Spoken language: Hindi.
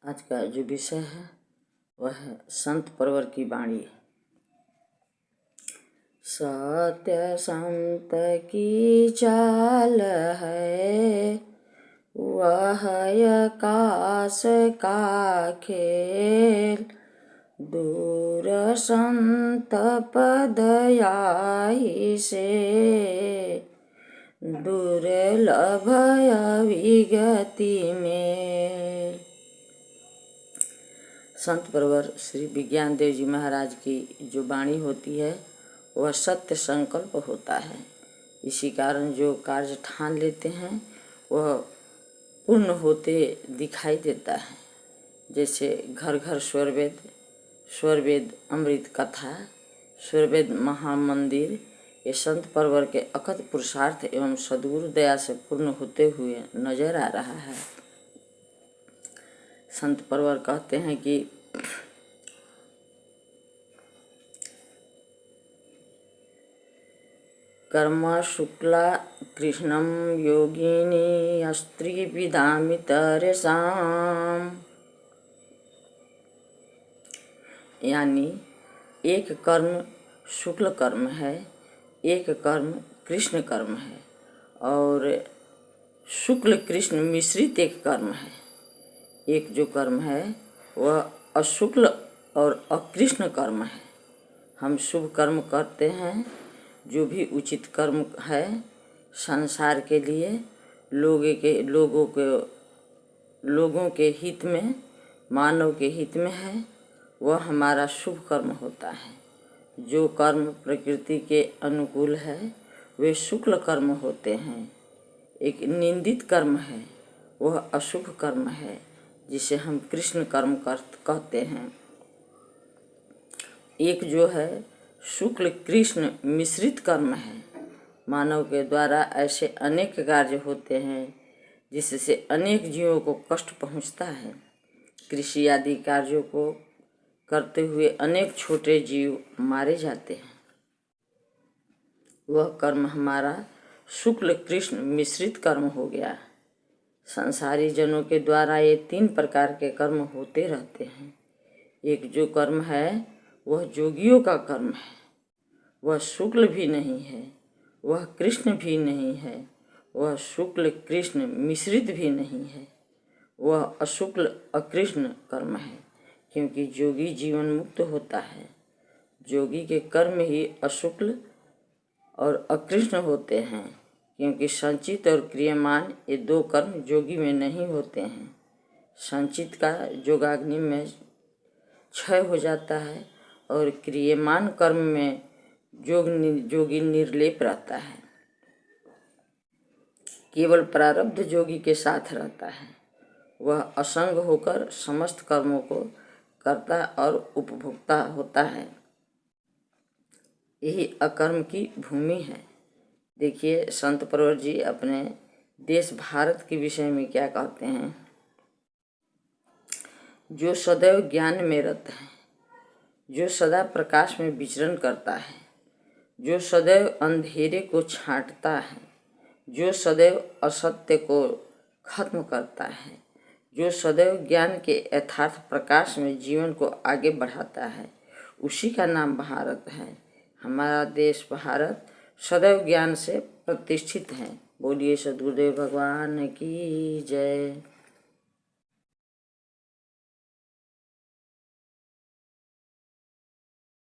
आज का जो विषय है वह है संत परवर की वाणी। सत्य संत की चाल है, वह आकाश का खेल। दूर संत पद आई से, दुर्लभ विगति में। संत परवर श्री विज्ञान देव जी महाराज की जो वाणी होती है वह सत्य संकल्प होता है। इसी कारण जो कार्य ठान लेते हैं वह पूर्ण होते दिखाई देता है। जैसे घर घर स्वरवेद अमृत कथा, स्वरवेद महामंदिर, ये संत परवर के अकथ पुरुषार्थ एवं सद्गुरु दया से पूर्ण होते हुए नजर आ रहा है। संत परवर कहते हैं कि कर्म शुक्ला कृष्णम योगिनी अस्त्री विदामि तरसाम। यानी एक कर्म शुक्ल कर्म है, एक कर्म कृष्ण कर्म है और शुक्ल कृष्ण मिश्रित एक कर्म है। एक जो कर्म है वह अशुक्ल और अकृष्ण कर्म है। हम शुभ कर्म करते हैं, जो भी उचित कर्म है संसार के लिए, लोगों के हित में, मानव के हित में है, वह हमारा शुभ कर्म होता है। जो कर्म प्रकृति के अनुकूल है वे शुक्ल कर्म होते हैं। एक निंदित कर्म है वह अशुभ कर्म है, जिसे हम कृष्ण कर्म कहते हैं। एक जो है शुक्ल कृष्ण मिश्रित कर्म है। मानव के द्वारा ऐसे अनेक कार्य होते हैं जिससे अनेक जीवों को कष्ट पहुंचता है। कृषि आदि कार्यों को करते हुए अनेक छोटे जीव मारे जाते हैं। वह कर्म हमारा शुक्ल कृष्ण मिश्रित कर्म हो गया। संसारी जनों के द्वारा ये 3 प्रकार के कर्म होते रहते हैं। एक जो कर्म है वह जोगियों का कर्म है। वह शुक्ल भी नहीं है, वह कृष्ण भी नहीं है, वह शुक्ल कृष्ण मिश्रित भी नहीं है, वह अशुक्ल अकृष्ण कर्म है। क्योंकि जोगी जीवन मुक्त होता है। जोगी के कर्म ही अशुक्ल और अकृष्ण होते हैं, क्योंकि संचित और क्रियमान ये 2 कर्म जोगी में नहीं होते हैं। संचित का जोगाग्नि में क्षय हो जाता है और क्रियमान कर्म में जोगी निर्लेप रहता है। केवल प्रारब्ध जोगी के साथ रहता है। वह असंग होकर समस्त कर्मों को करता और उपभोक्ता होता है। यही अकर्म की भूमि है। देखिए संत परवर जी अपने देश भारत के विषय में क्या कहते हैं। जो सदैव ज्ञान में रत है, जो सदा प्रकाश में विचरण करता है, जो सदैव अंधेरे को छांटता है, जो सदैव असत्य को खत्म करता है, जो सदैव ज्ञान के यथार्थ प्रकाश में जीवन को आगे बढ़ाता है, उसी का नाम भारत है। हमारा देश भारत सदैव ज्ञान से प्रतिष्ठित है। बोलिए सद्गुरुदेव भगवान की जय।